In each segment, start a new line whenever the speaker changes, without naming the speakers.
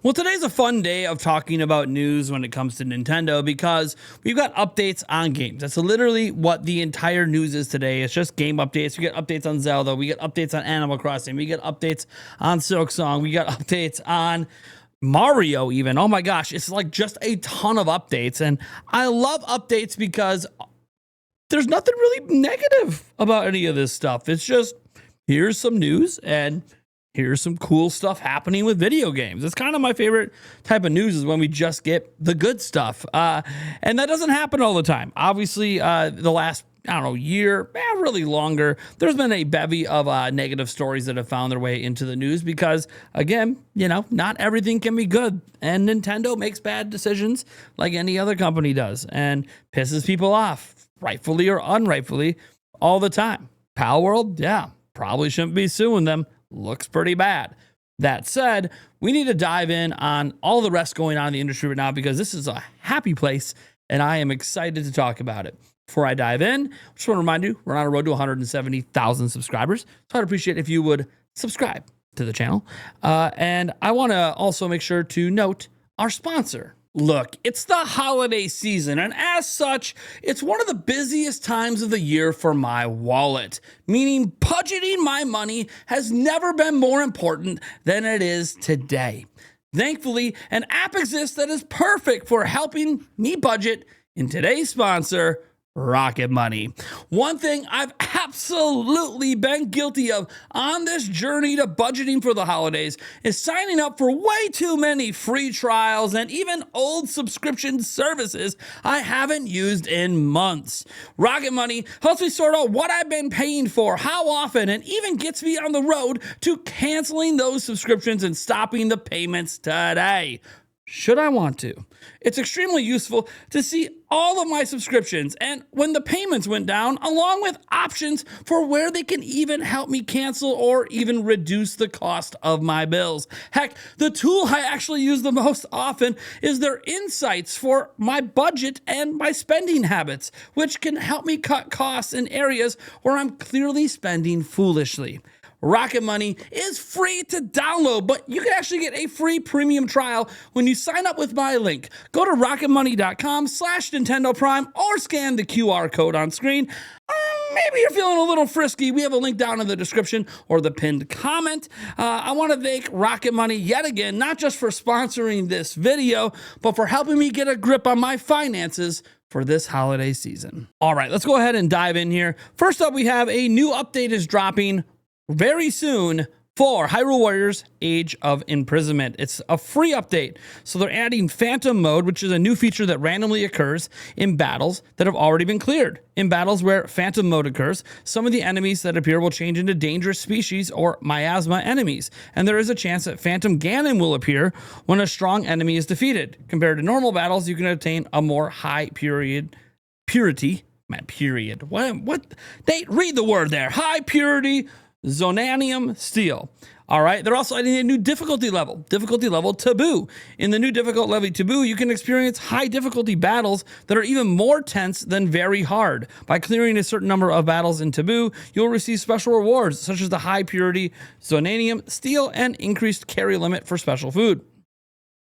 Well, today's a fun day of talking about news when it comes to Nintendo because we've got updates on games. That's literally what the entire news is today. It's just game updates. We get updates on Zelda. We get updates on Animal Crossing. We get updates on Silksong. We got updates on Mario even. Oh my gosh, it's like just a ton of updates. And I love updates because there's nothing really negative about any of this stuff. It's just, here's some news and here's some cool stuff happening with video games. It's kind of my favorite type of news is when we just get the good stuff. And that doesn't happen all the time. Obviously, the last, year, really longer, there's been a bevy of negative stories that have found their way into the news because, again, not everything can be good. And Nintendo makes bad decisions like any other company does and pisses people off, rightfully or unrightfully, all the time. Pal World, yeah, probably shouldn't be suing them. Looks pretty bad. That said, we need to dive in on all the rest going on in the industry right now because this is a happy place and I am excited to talk about it. Before I dive in, I just want to remind you, we're on a road to 170,000 subscribers. So I'd appreciate if you would subscribe to the channel. And I want to also make sure to note our sponsor. Look, it's the holiday season, and as such, it's one of the busiest times of the year for my wallet, meaning budgeting my money has never been more important than it is today. Thankfully, an app exists that is perfect for helping me budget in today's sponsor, Rocket Money. One thing I've absolutely been guilty of on this journey to budgeting for the holidays is signing up for way too many free trials and even old subscription services I haven't used in months. Rocket Money helps me sort out what I've been paying for, how often, and even gets me on the road to canceling those subscriptions and stopping the payments today. Should I want to? It's extremely useful to see all of my subscriptions and when the payments went down, along with options for where they can even help me cancel or even reduce the cost of my bills. Heck, the tool I actually use the most often is their insights for my budget and my spending habits, which can help me cut costs in areas where I'm clearly spending foolishly. Rocket Money is free to download, but you can actually get a free premium trial when you sign up with my link. Go to rocketmoney.com/Nintendo Prime or scan the QR code on screen. Maybe you're feeling a little frisky. We have a link down in the description or the pinned comment. I want to thank Rocket Money yet again, not just for sponsoring this video, but for helping me get a grip on my finances for this holiday season. All right, let's go ahead and dive in here. First up, we have a new update is dropping very soon for Hyrule Warriors Age of Imprisonment. It's a free update. So they're adding Phantom Mode, which is a new feature that randomly occurs in battles that have already been cleared. In battles where Phantom Mode occurs, some of the enemies that appear will change into dangerous species or miasma enemies. And there is a chance that Phantom Ganon will appear when a strong enemy is defeated. Compared to normal battles, you can obtain a more high purity. What? Nate, read the word there. High purity Zonanium Steel. All right, they're also adding a new difficulty level Taboo. In the new difficult level Taboo, you can experience high difficulty battles that are even more tense than very hard. By clearing a certain number of battles in Taboo, you'll receive special rewards such as the high purity Zonanium Steel and increased carry limit for special food.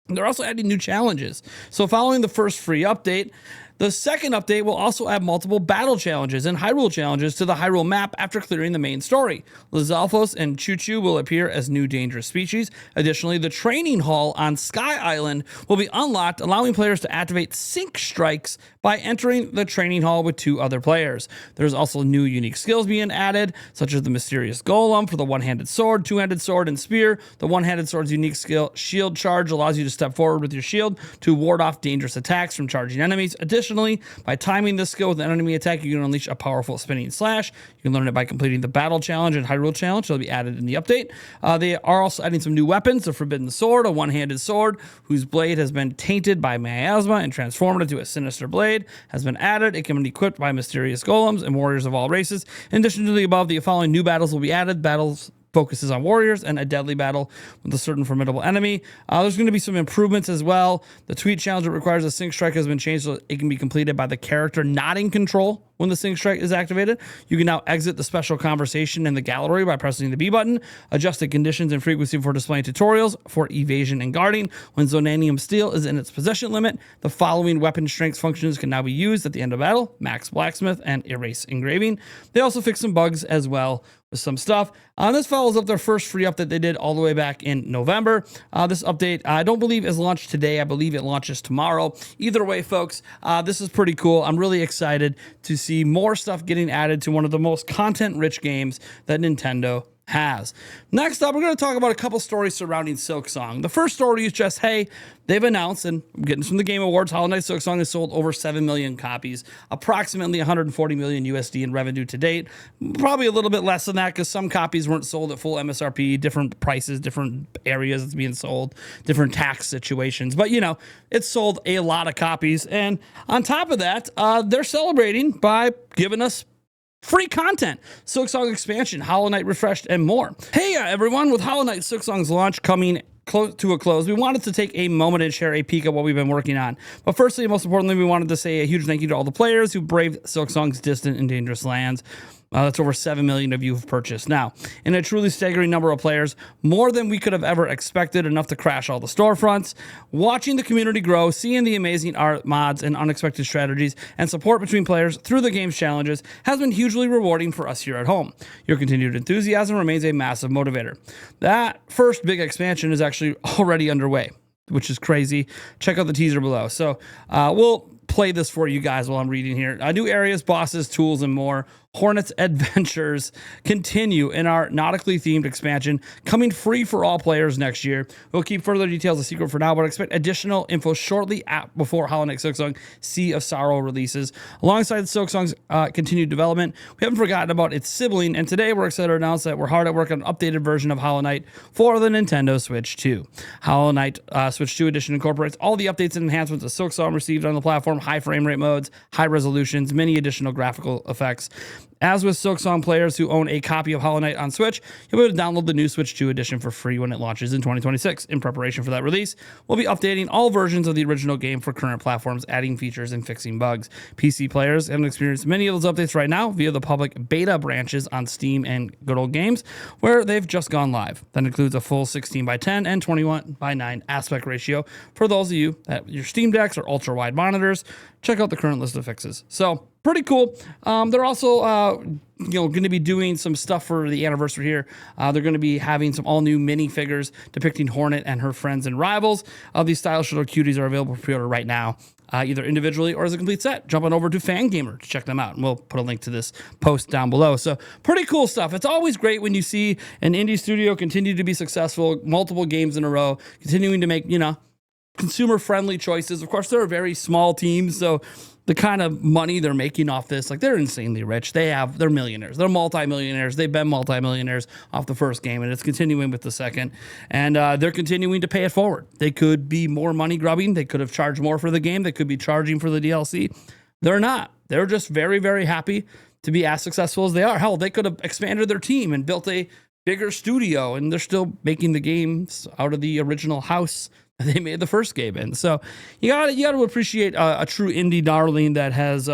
They're also adding new challenges. So following the first free update, the second update will also add multiple battle challenges and Hyrule challenges to the Hyrule map after clearing the main story. Lizalfos and Choo-Choo will appear as new dangerous species. Additionally, the training hall on Sky Island will be unlocked, allowing players to activate sync strikes by entering the training hall with 2 other players. There's also new unique skills being added, such as the Mysterious Golem for the one-handed sword, two-handed sword, and spear. The one-handed sword's unique skill, Shield Charge, allows you to step forward with your shield to ward off dangerous attacks from charging enemies. Additionally, by timing this skill with an enemy attack, you can unleash a powerful spinning slash. You can learn it by completing the battle challenge and Hyrule challenge. It'll be added in the update. They are also adding some new weapons: the Forbidden Sword, a one-handed sword whose blade has been tainted by miasma and transformed into a sinister blade, has been added. It can be equipped by mysterious golems and warriors of all races. In addition to the above, the following new battles will be added: battles focuses on warriors and a deadly battle with a certain formidable enemy. There's going to be some improvements as well. The tweet challenge that requires a sync strike has been changed so it can be completed by the character not in control when the sync strike is activated. You can now exit the special conversation in the gallery by pressing the B button, adjust the conditions and frequency for displaying tutorials for evasion and guarding. When Zonanium Steel is in its possession limit, the following weapon strength functions can now be used at the end of battle: Max Blacksmith and Erase Engraving. They also fixed some bugs as well with some stuff. This follows up their first free update they did all the way back in November. This update, I don't believe is launched today. I believe it launches tomorrow. Either way, folks, this is pretty cool. I'm really excited to see more stuff getting added to one of the most content-rich games that Nintendo has. Next up, we're going to talk about a couple stories surrounding Silksong. The first story is just, hey, they've announced, and I'm getting this from the Game Awards, Hollow Knight Silksong has sold over 7 million copies, approximately 140 million USD in revenue to date. Probably a little bit less than that because some copies weren't sold at full MSRP, different prices, different areas it's being sold, different tax situations. But, you know, it's sold a lot of copies. And on top of that, they're celebrating by giving us free content, Silksong expansion, Hollow Knight refreshed, and more. Hey everyone, with Hollow Knight Silksong's launch coming close to a close, we wanted to take a moment and share a peek at what we've been working on. But firstly, and most importantly, we wanted to say a huge thank you to all the players who braved Silksong's distant and dangerous lands. That's over 7 million of you have purchased. Now, in a truly staggering number of players, more than we could have ever expected, enough to crash all the storefronts. Watching the community grow, seeing the amazing art, mods, and unexpected strategies and support between players through the game's challenges has been hugely rewarding for us here at home. Your continued enthusiasm remains a massive motivator. That first big expansion is actually already underway, which is crazy. Check out the teaser below. So we'll play this for you guys while I'm reading here. New areas, bosses, tools, and more. Hornet's adventures continue in our nautically themed expansion, coming free for all players next year. We'll keep further details a secret for now, but expect additional info shortly before Hollow Knight Silksong Sea of Sorrow releases. Alongside Silksong's continued development, we haven't forgotten about its sibling, and today we're excited to announce that we're hard at work on an updated version of Hollow Knight for the Nintendo Switch 2. Hollow Knight Switch 2 Edition incorporates all the updates and enhancements that Silksong received on the platform: high frame rate modes, high resolutions, many additional graphical effects. As with Silksong players who own a copy of Hollow Knight on Switch, you'll be able to download the new Switch 2 edition for free when it launches in 2026. In preparation for that release, we'll be updating all versions of the original game for current platforms, adding features and fixing bugs. PC players haven't experienced many of those updates right now via the public beta branches on Steam and Good Old Games, where they've just gone live. That includes a full 16:10 and 21:9 aspect ratio for those of you that your Steam Decks or ultra-wide monitors. Check out the current list of fixes. So, pretty cool. They're also going to be doing some stuff for the anniversary here. They're going to be having some all-new minifigures depicting Hornet and her friends and rivals. These stylish little cuties are available for pre-order right now, either individually or as a complete set. Jump on over to Fangamer to check them out, and we'll put a link to this post down below. So, pretty cool stuff. It's always great when you see an indie studio continue to be successful, multiple games in a row, continuing to make, consumer-friendly choices. Of course, they're a very small team, so the kind of money they're making off this, like, they're insanely rich. They're millionaires. They're multimillionaires. They've been multimillionaires off the first game, and it's continuing with the second. And they're continuing to pay it forward. They could be more money grubbing. They could have charged more for the game. They could be charging for the DLC. They're not. They're just very, very happy to be as successful as they are. Hell, they could have expanded their team and built a bigger studio, and they're still making the games out of the original house they made the first game in. So you got to appreciate a true indie darling that has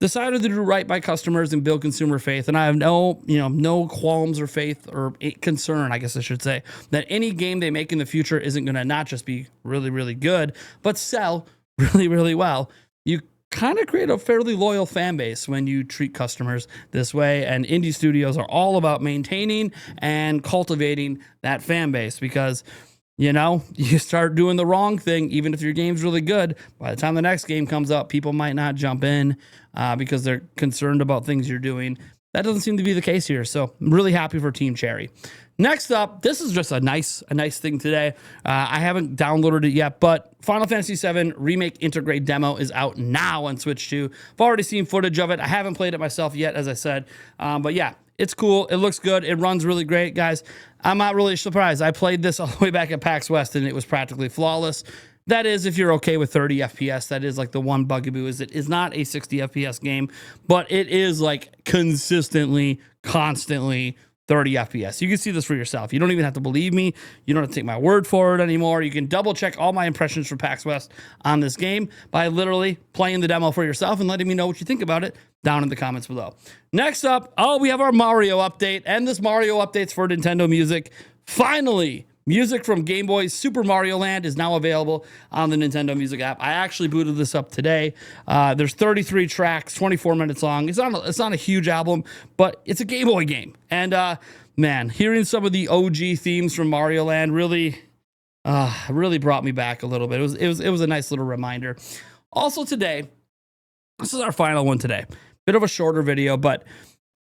decided to do right by customers and build consumer faith. And I have no qualms or faith or concern, I guess I should say, that any game they make in the future isn't going to not just be really, really good, but sell really, really well. You kind of create a fairly loyal fan base when you treat customers this way. And indie studios are all about maintaining and cultivating that fan base, because you start doing the wrong thing, even if your game's really good, by the time the next game comes up, people might not jump in because they're concerned about things you're doing. That doesn't seem to be the case here. So I'm really happy for Team Cherry. Next up, this is just a nice thing today. I haven't downloaded it yet, but Final Fantasy VII Remake Intergrade demo is out now on Switch 2. I've already seen footage of it. I haven't played it myself yet, as I said. But yeah, it's cool. It looks good. It runs really great, guys. I'm not really surprised. I played this all the way back at PAX West, and it was practically flawless. That is, if you're okay with 30 FPS. That is like the one bugaboo, is it is not a 60 FPS game, but it is like consistently, constantly 30 FPS. You can see this for yourself. You don't even have to believe me. You don't have to take my word for it anymore. You can double check all my impressions from PAX West on this game by literally playing the demo for yourself and letting me know what you think about it down in the comments below. Next up, we have our Mario update, and this Mario update's for Nintendo Music. Finally, music from Game Boy's Super Mario Land is now available on the Nintendo Music app. I actually booted this up today. There's 33 tracks, 24 minutes long. It's not a huge album, but it's a Game Boy game. And man, hearing some of the OG themes from Mario Land really brought me back a little bit. It was a nice little reminder. Also today, this is our final one today. Bit of a shorter video, but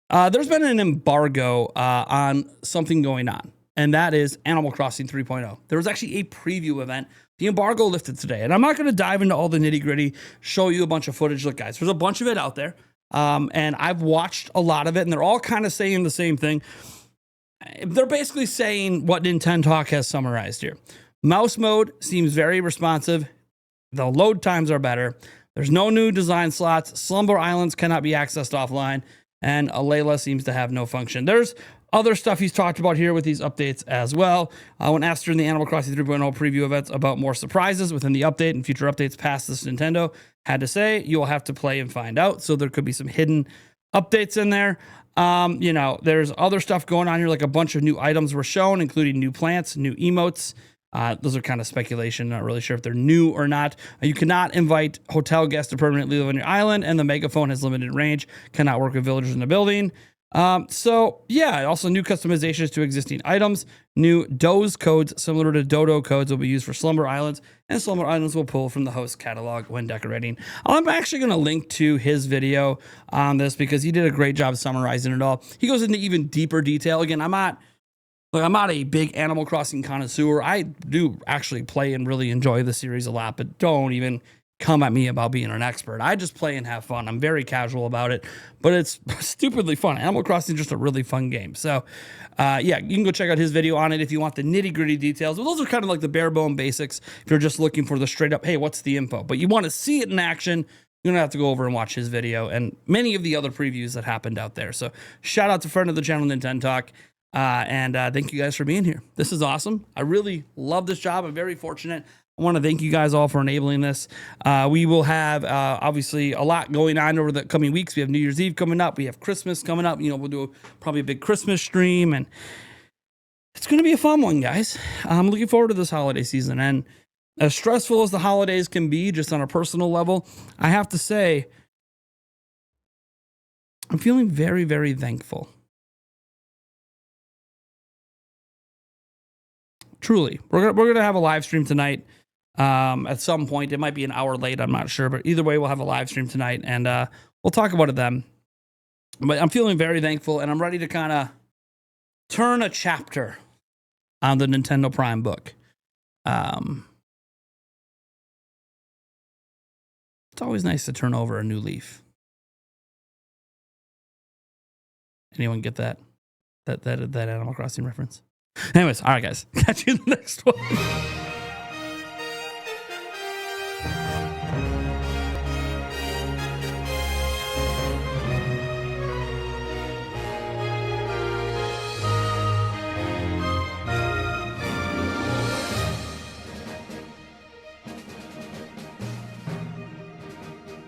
there's been an embargo on something going on, and that is Animal Crossing 3.0. There was actually a preview event. The embargo lifted today, and I'm not going to dive into all the nitty-gritty, show you a bunch of footage. Look, guys, there's a bunch of it out there, and I've watched a lot of it, and they're all kind of saying the same thing. They're basically saying what Nintendo Talk has summarized here. Mouse mode seems very responsive. The load times are better. There's no new design slots. Slumber Islands cannot be accessed offline. And Alayla seems to have no function. There's other stuff he's talked about here with these updates as well. When asked during the Animal Crossing 3.0 preview events about more surprises within the update and future updates past this, Nintendo had to say, you'll have to play and find out. So there could be some hidden updates in there. There's other stuff going on here, like a bunch of new items were shown, including new plants, new emotes. Those are kind of speculation. Not really sure if they're new or not. You cannot invite hotel guests to permanently live on your island, and the megaphone has limited range. Cannot work with villagers in the building. Also new customizations to existing items. New Doze codes similar to Dodo codes will be used for Slumber Islands, and Slumber Islands will pull from the host catalog when decorating. I'm actually going to link to his video on this because he did a great job summarizing it all. He goes into even deeper detail. Again, I'm not a big Animal Crossing connoisseur. I do actually play and really enjoy the series a lot, but don't even come at me about being an expert. I just play and have fun. I'm very casual about it, but it's stupidly fun. Animal Crossing is just a really fun game. So, you can go check out his video on it if you want the nitty-gritty details. But those are kind of like the bare bone basics if you're just looking for the straight up, hey, what's the info? But you want to see it in action, you're going to have to go over and watch his video and many of the other previews that happened out there. So shout out to friend of the channel, Nintendo Talk. Thank you guys for being here. This is awesome. I really love this job. I'm very fortunate. I want to thank you guys all for enabling this. We will have, obviously, a lot going on over the coming weeks. We have New Year's Eve coming up. We have Christmas coming up. We'll do probably a big Christmas stream, and it's going to be a fun one, guys. I'm looking forward to this holiday season, and as stressful as the holidays can be, just on a personal level, I have to say, I'm feeling very, very thankful. Truly, we're gonna have a live stream tonight. At some point, it might be an hour late. I'm not sure, but either way, we'll have a live stream tonight, and we'll talk about it then. But I'm feeling very thankful, and I'm ready to kind of turn a chapter on the Nintendo Prime book. It's always nice to turn over a new leaf. Anyone get that Animal Crossing reference? Anyways, all right, guys. Catch you in the next one.